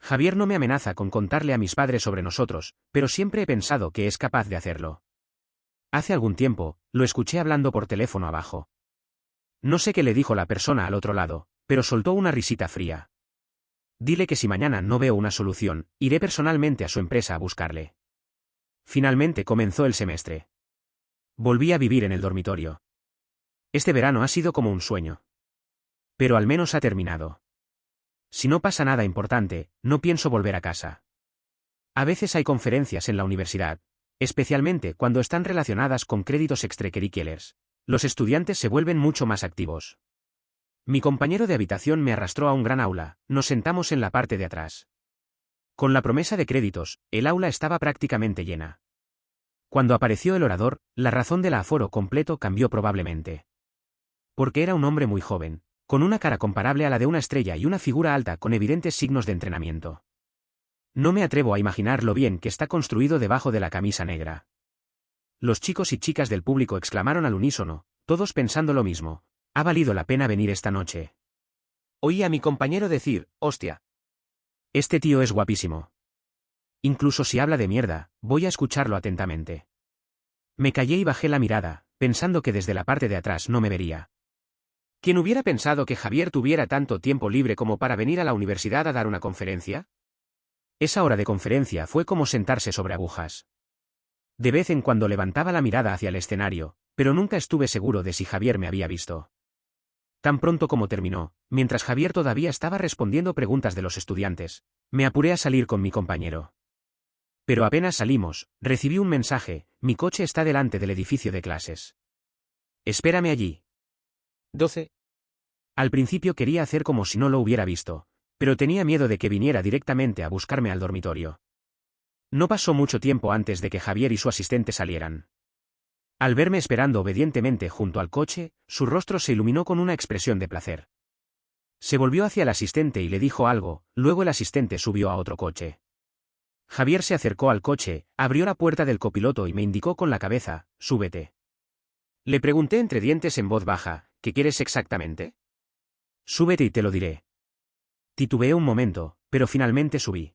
Javier no me amenaza con contarle a mis padres sobre nosotros, pero siempre he pensado que es capaz de hacerlo. Hace algún tiempo, lo escuché hablando por teléfono abajo. No sé qué le dijo la persona al otro lado, pero soltó una risita fría. Dile que si mañana no veo una solución, iré personalmente a su empresa a buscarle. Finalmente comenzó el semestre. Volví a vivir en el dormitorio. Este verano ha sido como un sueño. Pero al menos ha terminado. Si no pasa nada importante, no pienso volver a casa. A veces hay conferencias en la universidad, especialmente cuando están relacionadas con créditos extracurriculares. Los estudiantes se vuelven mucho más activos. Mi compañero de habitación me arrastró a un gran aula, nos sentamos en la parte de atrás. Con la promesa de créditos, el aula estaba prácticamente llena. Cuando apareció el orador, la razón del aforo completo cambió probablemente. Porque era un hombre muy joven, con una cara comparable a la de una estrella y una figura alta con evidentes signos de entrenamiento. No me atrevo a imaginar lo bien que está construido debajo de la camisa negra. Los chicos y chicas del público exclamaron al unísono, todos pensando lo mismo. Ha valido la pena venir esta noche. Oí a mi compañero decir, hostia. Este tío es guapísimo. Incluso si habla de mierda, voy a escucharlo atentamente. Me callé y bajé la mirada, pensando que desde la parte de atrás no me vería. ¿Quién hubiera pensado que Javier tuviera tanto tiempo libre como para venir a la universidad a dar una conferencia? Esa hora de conferencia fue como sentarse sobre agujas. De vez en cuando levantaba la mirada hacia el escenario, pero nunca estuve seguro de si Javier me había visto. Tan pronto como terminó, mientras Javier todavía estaba respondiendo preguntas de los estudiantes, me apuré a salir con mi compañero. Pero apenas salimos, recibí un mensaje, mi coche está delante del edificio de clases. Espérame allí. 12. Al principio quería hacer como si no lo hubiera visto, pero tenía miedo de que viniera directamente a buscarme al dormitorio. No pasó mucho tiempo antes de que Javier y su asistente salieran. Al verme esperando obedientemente junto al coche, su rostro se iluminó con una expresión de placer. Se volvió hacia el asistente y le dijo algo, luego el asistente subió a otro coche. Javier se acercó al coche, abrió la puerta del copiloto y me indicó con la cabeza, súbete. Le pregunté entre dientes en voz baja, ¿qué quieres exactamente? Súbete y te lo diré. Titubeé un momento, pero finalmente subí.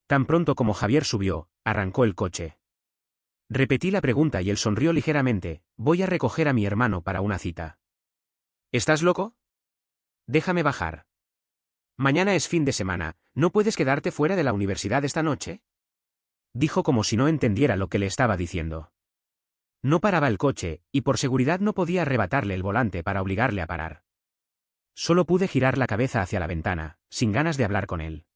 Tan pronto como Javier subió, arrancó el coche. Repetí la pregunta y él sonrió ligeramente, voy a recoger a mi hermano para una cita. ¿Estás loco? Déjame bajar. Mañana es fin de semana, ¿no puedes quedarte fuera de la universidad esta noche? Dijo como si no entendiera lo que le estaba diciendo. No paraba el coche, y por seguridad no podía arrebatarle el volante para obligarle a parar. Solo pude girar la cabeza hacia la ventana, sin ganas de hablar con él.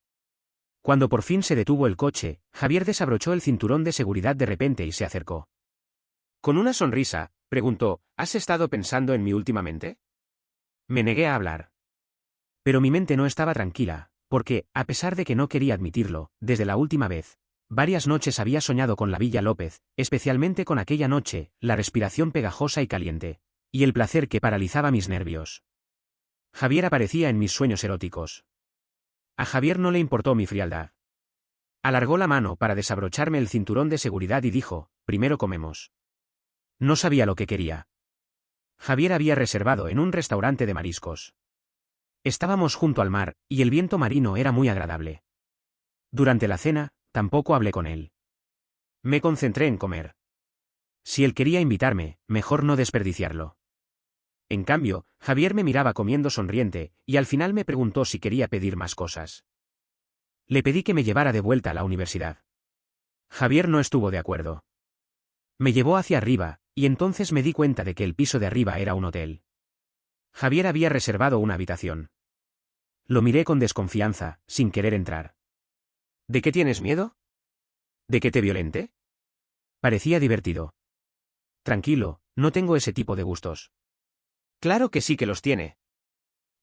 Cuando por fin se detuvo el coche, Javier desabrochó el cinturón de seguridad de repente y se acercó. Con una sonrisa, preguntó, ¿has estado pensando en mí últimamente? Me negué a hablar. Pero mi mente no estaba tranquila, porque, a pesar de que no quería admitirlo, desde la última vez, varias noches había soñado con la Villa López, especialmente con aquella noche, la respiración pegajosa y caliente, y el placer que paralizaba mis nervios. Javier aparecía en mis sueños eróticos. A Javier no le importó mi frialdad. Alargó la mano para desabrocharme el cinturón de seguridad y dijo, primero comemos. No sabía lo que quería. Javier había reservado en un restaurante de mariscos. Estábamos junto al mar, y el viento marino era muy agradable. Durante la cena, tampoco hablé con él. Me concentré en comer. Si él quería invitarme, mejor no desperdiciarlo. En cambio, Javier me miraba comiendo sonriente, y al final me preguntó si quería pedir más cosas. Le pedí que me llevara de vuelta a la universidad. Javier no estuvo de acuerdo. Me llevó hacia arriba, y entonces me di cuenta de que el piso de arriba era un hotel. Javier había reservado una habitación. Lo miré con desconfianza, sin querer entrar. ¿De qué tienes miedo? ¿De que te violente? Parecía divertido. Tranquilo, no tengo ese tipo de gustos. Claro que sí que los tiene.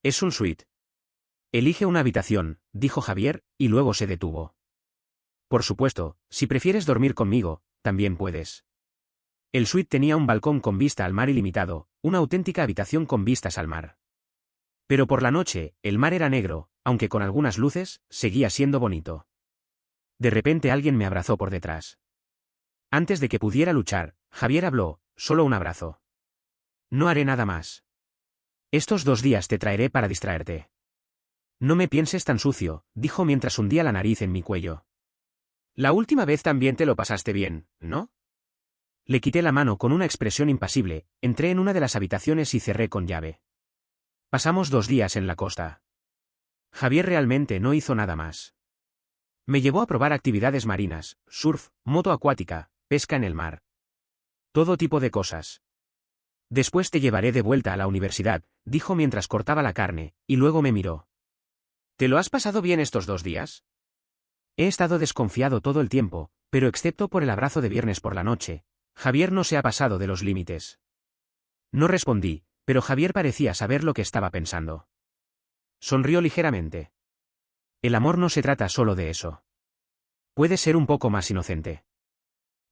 Es un suite. Elige una habitación, dijo Javier, y luego se detuvo. Por supuesto, si prefieres dormir conmigo, también puedes. El suite tenía un balcón con vista al mar ilimitado, una auténtica habitación con vistas al mar. Pero por la noche, el mar era negro, aunque con algunas luces, seguía siendo bonito. De repente alguien me abrazó por detrás. Antes de que pudiera luchar, Javier habló, solo un abrazo. No haré nada más. Estos 2 días te traeré para distraerte. No me pienses tan sucio, dijo mientras hundía la nariz en mi cuello. La última vez también te lo pasaste bien, ¿no? Le quité la mano con una expresión impasible, entré en una de las habitaciones y cerré con llave. Pasamos 2 días en la costa. Javier realmente no hizo nada más. Me llevó a probar actividades marinas, surf, moto acuática, pesca en el mar. Todo tipo de cosas. Después te llevaré de vuelta a la universidad, dijo mientras cortaba la carne, y luego me miró. ¿Te lo has pasado bien estos 2 días? He estado desconfiado todo el tiempo, pero excepto por el abrazo de viernes por la noche, Javier no se ha pasado de los límites. No respondí, pero Javier parecía saber lo que estaba pensando. Sonrió ligeramente. El amor no se trata solo de eso. Puede ser un poco más inocente.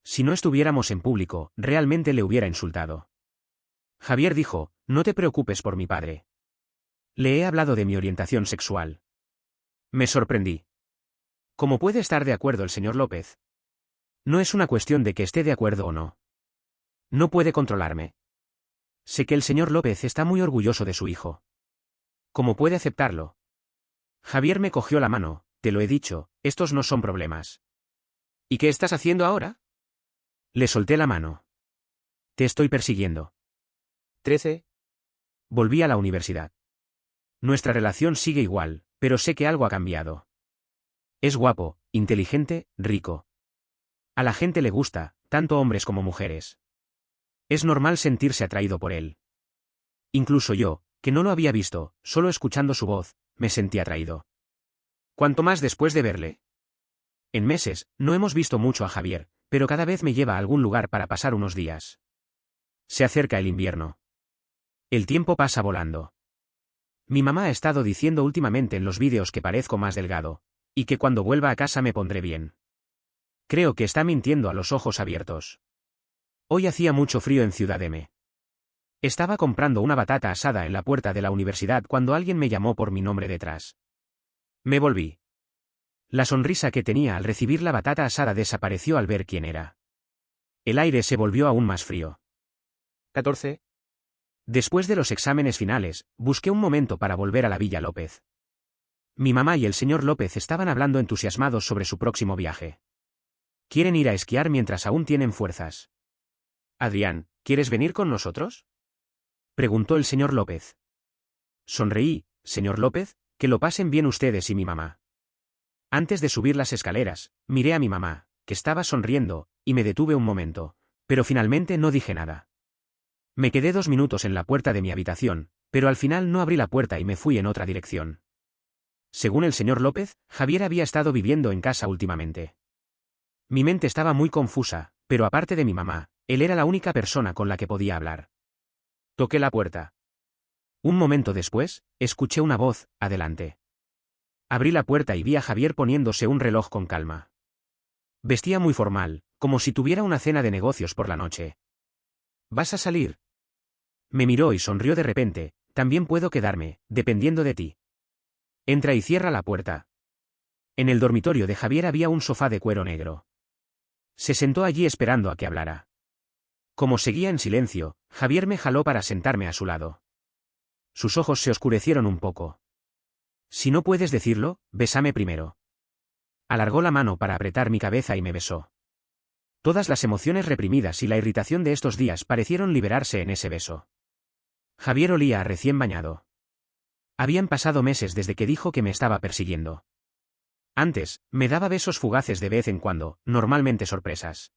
Si no estuviéramos en público, realmente le hubiera insultado. Javier dijo, no te preocupes por mi padre. Le he hablado de mi orientación sexual. Me sorprendí. ¿Cómo puede estar de acuerdo el señor López? No es una cuestión de que esté de acuerdo o no. No puede controlarme. Sé que el señor López está muy orgulloso de su hijo. ¿Cómo puede aceptarlo? Javier me cogió la mano, te lo he dicho, estos no son problemas. ¿Y qué estás haciendo ahora? Le solté la mano. Te estoy persiguiendo. 13. Volví a la universidad. Nuestra relación sigue igual, pero sé que algo ha cambiado. Es guapo, inteligente, rico. A la gente le gusta, tanto hombres como mujeres. Es normal sentirse atraído por él. Incluso yo, que no lo había visto, solo escuchando su voz, me sentí atraído. ¿Cuánto más después de verle? En meses, no hemos visto mucho a Javier, pero cada vez me lleva a algún lugar para pasar unos días. Se acerca el invierno. El tiempo pasa volando. Mi mamá ha estado diciendo últimamente en los vídeos que parezco más delgado, y que cuando vuelva a casa me pondré bien. Creo que está mintiendo a los ojos abiertos. Hoy hacía mucho frío en Ciudad M. Estaba comprando una batata asada en la puerta de la universidad cuando alguien me llamó por mi nombre detrás. Me volví. La sonrisa que tenía al recibir la batata asada desapareció al ver quién era. El aire se volvió aún más frío. 14. Después de los exámenes finales, busqué un momento para volver a la Villa López. Mi mamá y el señor López estaban hablando entusiasmados sobre su próximo viaje. Quieren ir a esquiar mientras aún tienen fuerzas. Adrián, ¿quieres venir con nosotros? Preguntó el señor López. Sonreí, señor López, que lo pasen bien ustedes y mi mamá. Antes de subir las escaleras, miré a mi mamá, que estaba sonriendo, y me detuve un momento, pero finalmente no dije nada. Me quedé 2 minutos en la puerta de mi habitación, pero al final no abrí la puerta y me fui en otra dirección. Según el señor López, Javier había estado viviendo en casa últimamente. Mi mente estaba muy confusa, pero aparte de mi mamá, él era la única persona con la que podía hablar. Toqué la puerta. Un momento después, escuché una voz, adelante. Abrí la puerta y vi a Javier poniéndose un reloj con calma. Vestía muy formal, como si tuviera una cena de negocios por la noche. ¿Vas a salir? Me miró y sonrió de repente. También puedo quedarme, dependiendo de ti. Entra y cierra la puerta. En el dormitorio de Javier había un sofá de cuero negro. Se sentó allí esperando a que hablara. Como seguía en silencio, Javier me jaló para sentarme a su lado. Sus ojos se oscurecieron un poco. Si no puedes decirlo, bésame primero. Alargó la mano para apretar mi cabeza y me besó. Todas las emociones reprimidas y la irritación de estos días parecieron liberarse en ese beso. Javier olía a recién bañado. Habían pasado meses desde que dijo que me estaba persiguiendo. Antes, me daba besos fugaces de vez en cuando, normalmente sorpresas.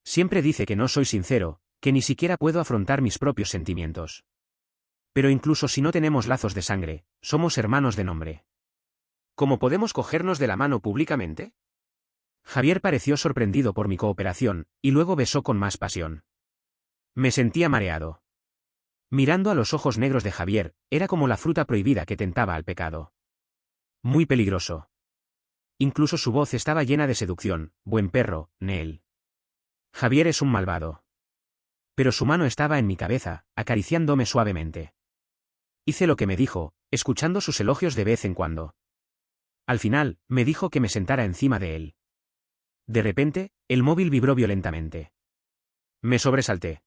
Siempre dice que no soy sincero, que ni siquiera puedo afrontar mis propios sentimientos. Pero incluso si no tenemos lazos de sangre, somos hermanos de nombre. ¿Cómo podemos cogernos de la mano públicamente? Javier pareció sorprendido por mi cooperación, y luego besó con más pasión. Me sentía mareado. Mirando a los ojos negros de Javier, era como la fruta prohibida que tentaba al pecado. Muy peligroso. Incluso su voz estaba llena de seducción. Buen perro, Neel. Javier es un malvado. Pero su mano estaba en mi cabeza, acariciándome suavemente. Hice lo que me dijo, escuchando sus elogios de vez en cuando. Al final, me dijo que me sentara encima de él. De repente, el móvil vibró violentamente. Me sobresalté.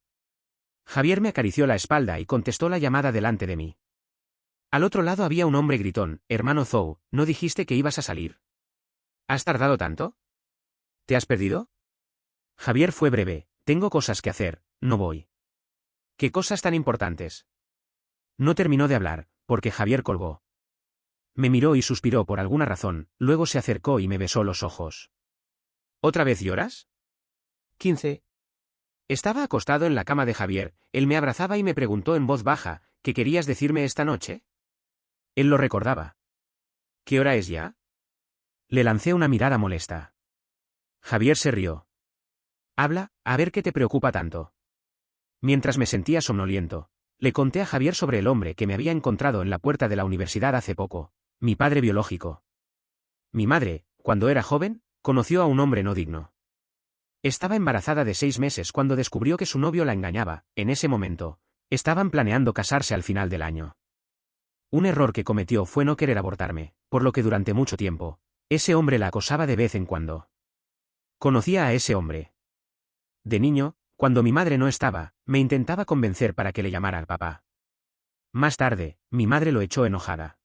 Javier me acarició la espalda y contestó la llamada delante de mí. Al otro lado había un hombre gritón. Hermano Zhou, ¿no dijiste que ibas a salir? ¿Has tardado tanto? ¿Te has perdido? Javier fue breve. Tengo cosas que hacer, no voy. ¿Qué cosas tan importantes? No terminó de hablar, porque Javier colgó. Me miró y suspiró por alguna razón, luego se acercó y me besó los ojos. ¿Otra vez lloras? 15. Estaba acostado en la cama de Javier, él me abrazaba y me preguntó en voz baja, ¿qué querías decirme esta noche? Él lo recordaba. ¿Qué hora es ya? Le lancé una mirada molesta. Javier se rió. Habla, a ver qué te preocupa tanto. Mientras me sentía somnoliento, le conté a Javier sobre el hombre que me había encontrado en la puerta de la universidad hace poco, mi padre biológico. Mi madre, cuando era joven, conoció a un hombre no digno. Estaba embarazada de 6 meses cuando descubrió que su novio la engañaba. En ese momento, estaban planeando casarse al final del año. Un error que cometió fue no querer abortarme, por lo que durante mucho tiempo, ese hombre la acosaba de vez en cuando. Conocía a ese hombre. De niño, cuando mi madre no estaba, me intentaba convencer para que le llamara al papá. Más tarde, mi madre lo echó enojada.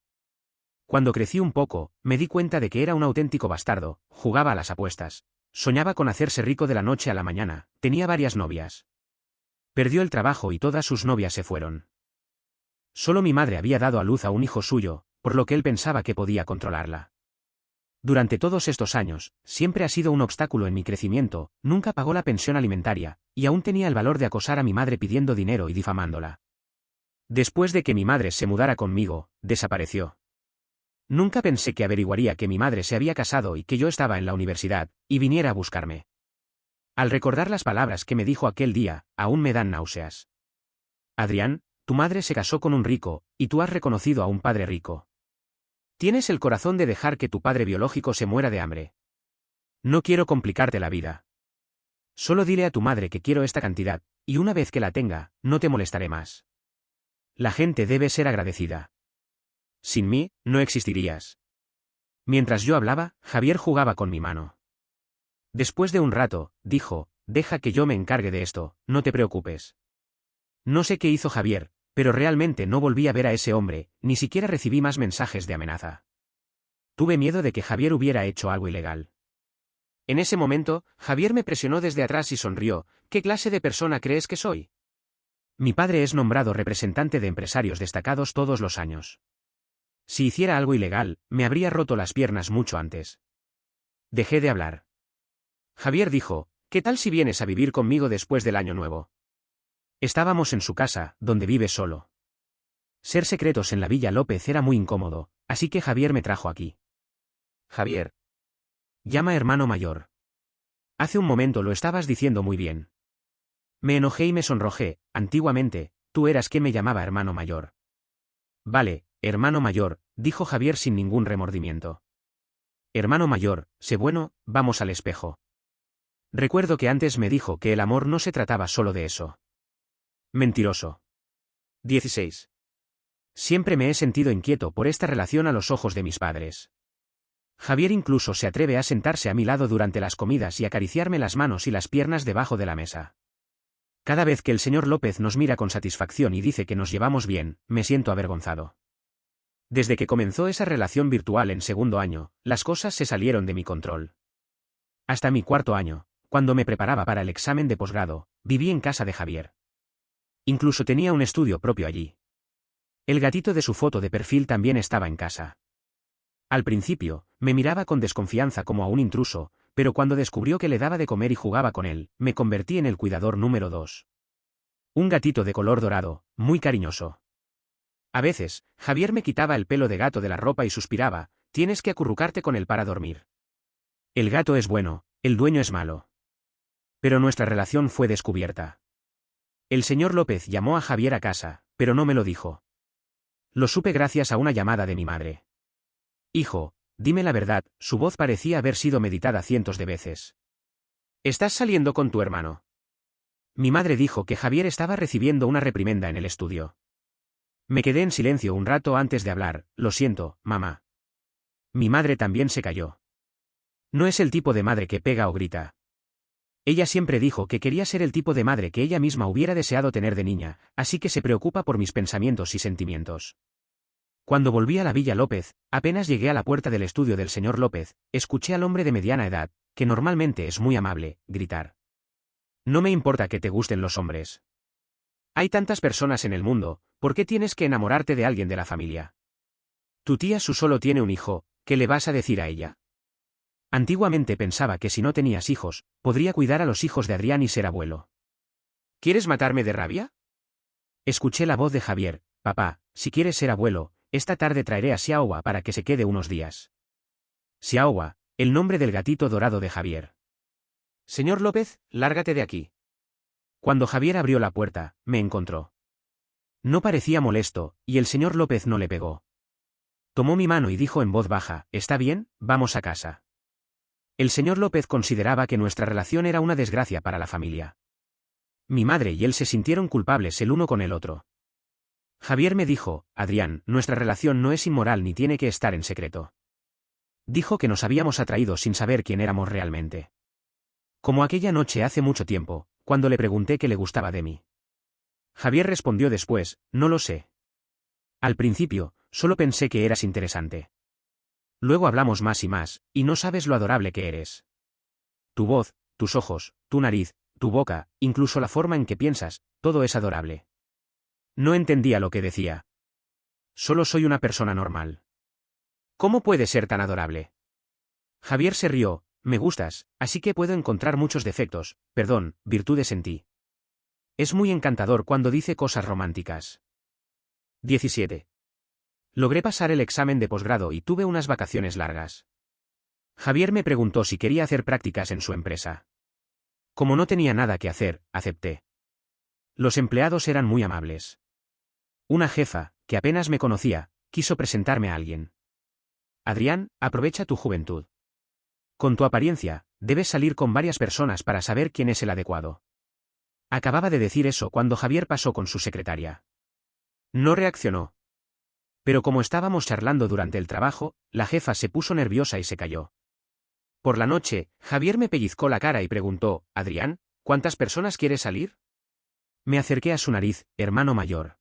Cuando crecí un poco, me di cuenta de que era un auténtico bastardo, jugaba a las apuestas. Soñaba con hacerse rico de la noche a la mañana, tenía varias novias. Perdió el trabajo y todas sus novias se fueron. Solo mi madre había dado a luz a un hijo suyo, por lo que él pensaba que podía controlarla. Durante todos estos años, siempre ha sido un obstáculo en mi crecimiento, nunca pagó la pensión alimentaria, y aún tenía el valor de acosar a mi madre pidiendo dinero y difamándola. Después de que mi madre se mudara conmigo, desapareció. Nunca pensé que averiguaría que mi madre se había casado y que yo estaba en la universidad, y viniera a buscarme. Al recordar las palabras que me dijo aquel día, aún me dan náuseas. Adrián, tu madre se casó con un rico, y tú has reconocido a un padre rico. Tienes el corazón de dejar que tu padre biológico se muera de hambre. No quiero complicarte la vida. Solo dile a tu madre que quiero esta cantidad, y una vez que la tenga, no te molestaré más. La gente debe ser agradecida. Sin mí, no existirías. Mientras yo hablaba, Javier jugaba con mi mano. Después de un rato, dijo, deja que yo me encargue de esto, no te preocupes. No sé qué hizo Javier, pero realmente no volví a ver a ese hombre, ni siquiera recibí más mensajes de amenaza. Tuve miedo de que Javier hubiera hecho algo ilegal. En ese momento, Javier me presionó desde atrás y sonrió. ¿Qué clase de persona crees que soy? Mi padre es nombrado representante de empresarios destacados todos los años. Si hiciera algo ilegal, me habría roto las piernas mucho antes. Dejé de hablar. Javier dijo, ¿qué tal si vienes a vivir conmigo después del año nuevo? Estábamos en su casa, donde vive solo. Ser secretos en la Villa López era muy incómodo, así que Javier me trajo aquí. Javier. Llama hermano mayor. Hace un momento lo estabas diciendo muy bien. Me enojé y me sonrojé. Antiguamente, tú eras quien me llamaba hermano mayor. Vale, hermano mayor, dijo Javier sin ningún remordimiento. Hermano mayor, sé bueno, vamos al espejo. Recuerdo que antes me dijo que el amor no se trataba solo de eso. Mentiroso. 16. Siempre me he sentido inquieto por esta relación a los ojos de mis padres. Javier incluso se atreve a sentarse a mi lado durante las comidas y acariciarme las manos y las piernas debajo de la mesa. Cada vez que el señor López nos mira con satisfacción y dice que nos llevamos bien, me siento avergonzado. Desde que comenzó esa relación virtual en segundo año, las cosas se salieron de mi control. Hasta mi cuarto año, cuando me preparaba para el examen de posgrado, viví en casa de Javier. Incluso tenía un estudio propio allí. El gatito de su foto de perfil también estaba en casa. Al principio, me miraba con desconfianza como a un intruso, pero cuando descubrió que le daba de comer y jugaba con él, me convertí en el cuidador número 2. Un gatito de color dorado, muy cariñoso. A veces, Javier me quitaba el pelo de gato de la ropa y suspiraba, tienes que acurrucarte con él para dormir. El gato es bueno, el dueño es malo. Pero nuestra relación fue descubierta. El señor López llamó a Javier a casa, pero no me lo dijo. Lo supe gracias a una llamada de mi madre. Hijo, dime la verdad, su voz parecía haber sido meditada cientos de veces. ¿Estás saliendo con tu hermano? Mi madre dijo que Javier estaba recibiendo una reprimenda en el estudio. Me quedé en silencio un rato antes de hablar, lo siento, mamá. Mi madre también se calló. No es el tipo de madre que pega o grita. Ella siempre dijo que quería ser el tipo de madre que ella misma hubiera deseado tener de niña, así que se preocupa por mis pensamientos y sentimientos. Cuando volví a la Villa López, apenas llegué a la puerta del estudio del señor López, escuché al hombre de mediana edad, que normalmente es muy amable, gritar. No me importa que te gusten los hombres. Hay tantas personas en el mundo, ¿por qué tienes que enamorarte de alguien de la familia? Tu tía Su solo tiene un hijo, ¿qué le vas a decir a ella? Antiguamente pensaba que si no tenías hijos, podría cuidar a los hijos de Adrián y ser abuelo. ¿Quieres matarme de rabia? Escuché la voz de Javier, papá, si quieres ser abuelo, esta tarde traeré a Xiaowa para que se quede unos días. Xiaowa, el nombre del gatito dorado de Javier. Señor López, lárgate de aquí. Cuando Javier abrió la puerta, me encontró. No parecía molesto, y el señor López no le pegó. Tomó mi mano y dijo en voz baja, ¿está bien? Vamos a casa. El señor López consideraba que nuestra relación era una desgracia para la familia. Mi madre y él se sintieron culpables el uno con el otro. Javier me dijo, Adrián, nuestra relación no es inmoral ni tiene que estar en secreto. Dijo que nos habíamos atraído sin saber quién éramos realmente. Como aquella noche hace mucho tiempo, cuando le pregunté qué le gustaba de mí. Javier respondió después, no lo sé. Al principio, solo pensé que eras interesante. Luego hablamos más y no sabes lo adorable que eres. Tu voz, tus ojos, tu nariz, tu boca, incluso la forma en que piensas, todo es adorable. No entendía lo que decía. Solo soy una persona normal. ¿Cómo puede ser tan adorable? Javier se rió, me gustas, así que puedo encontrar muchos defectos, perdón, virtudes en ti. Es muy encantador cuando dice cosas románticas. 17. Logré pasar el examen de posgrado y tuve unas vacaciones largas. Javier me preguntó si quería hacer prácticas en su empresa. Como no tenía nada que hacer, acepté. Los empleados eran muy amables. Una jefa, que apenas me conocía, quiso presentarme a alguien. Adrián, aprovecha tu juventud. Con tu apariencia, debes salir con varias personas para saber quién es el adecuado. Acababa de decir eso cuando Javier pasó con su secretaria. No reaccionó. Pero como estábamos charlando durante el trabajo, la jefa se puso nerviosa y se calló. Por la noche, Javier me pellizcó la cara y preguntó, Adrián, ¿cuántas personas quieres salir? Me acerqué a su nariz, hermano mayor.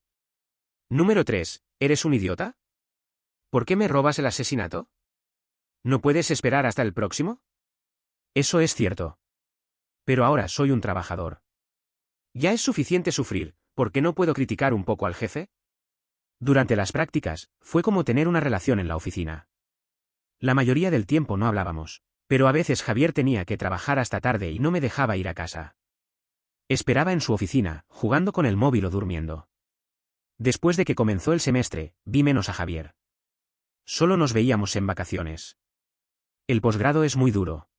Número 3. ¿Eres un idiota? ¿Por qué me robas el asesinato? ¿No puedes esperar hasta el próximo? Eso es cierto. Pero ahora soy un trabajador. Ya es suficiente sufrir, ¿por qué no puedo criticar un poco al jefe? Durante las prácticas, fue como tener una relación en la oficina. La mayoría del tiempo no hablábamos, pero a veces Javier tenía que trabajar hasta tarde y no me dejaba ir a casa. Esperaba en su oficina, jugando con el móvil o durmiendo. Después de que comenzó el semestre, vi menos a Javier. Solo nos veíamos en vacaciones. El posgrado es muy duro.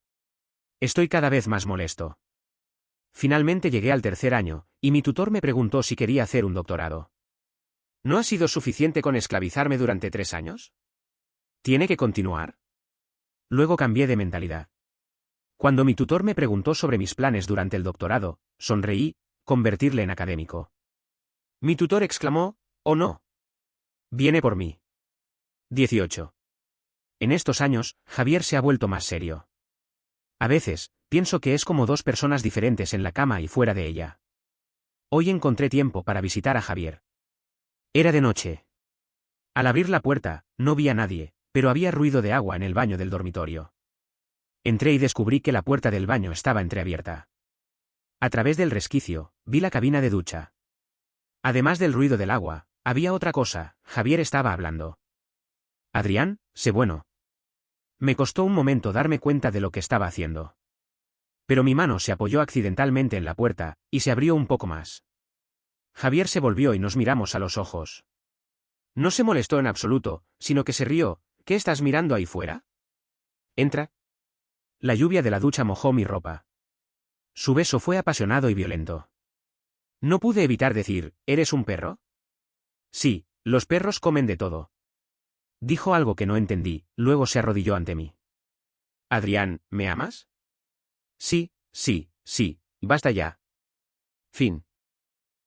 Estoy cada vez más molesto. Finalmente llegué al tercer año, y mi tutor me preguntó si quería hacer un doctorado. ¿No ha sido suficiente con esclavizarme durante 3 años? ¿Tiene que continuar? Luego cambié de mentalidad. Cuando mi tutor me preguntó sobre mis planes durante el doctorado, sonreí, convertirle en académico. Mi tutor exclamó, «¡Oh no! Viene por mí». 18. En estos años, Javier se ha vuelto más serio. A veces, pienso que es como 2 personas diferentes en la cama y fuera de ella. Hoy encontré tiempo para visitar a Javier. Era de noche. Al abrir la puerta, no vi a nadie, pero había ruido de agua en el baño del dormitorio. Entré y descubrí que la puerta del baño estaba entreabierta. A través del resquicio, vi la cabina de ducha. Además del ruido del agua, había otra cosa, Javier estaba hablando. Adrián, sé bueno. Me costó un momento darme cuenta de lo que estaba haciendo. Pero mi mano se apoyó accidentalmente en la puerta, y se abrió un poco más. Javier se volvió y nos miramos a los ojos. No se molestó en absoluto, sino que se rió. ¿Qué estás mirando ahí fuera? Entra. La lluvia de la ducha mojó mi ropa. Su beso fue apasionado y violento. No pude evitar decir, ¿eres un perro? Sí, los perros comen de todo. Dijo algo que no entendí, luego se arrodilló ante mí. Adrián, ¿me amas? Sí, sí, sí, basta ya. Fin.